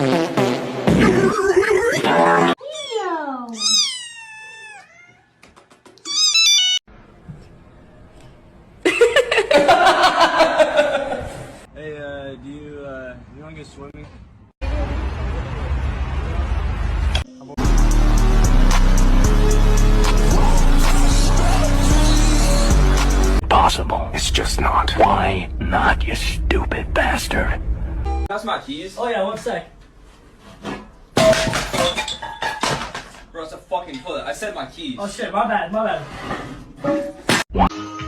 Hey, do you want to go swimming? Possible. It's just not. Why not, you stupid bastard? That's my keys. Oh yeah, one sec. Bro, it's a fucking toilet. I said my keys. Oh shit, my bad, my bad.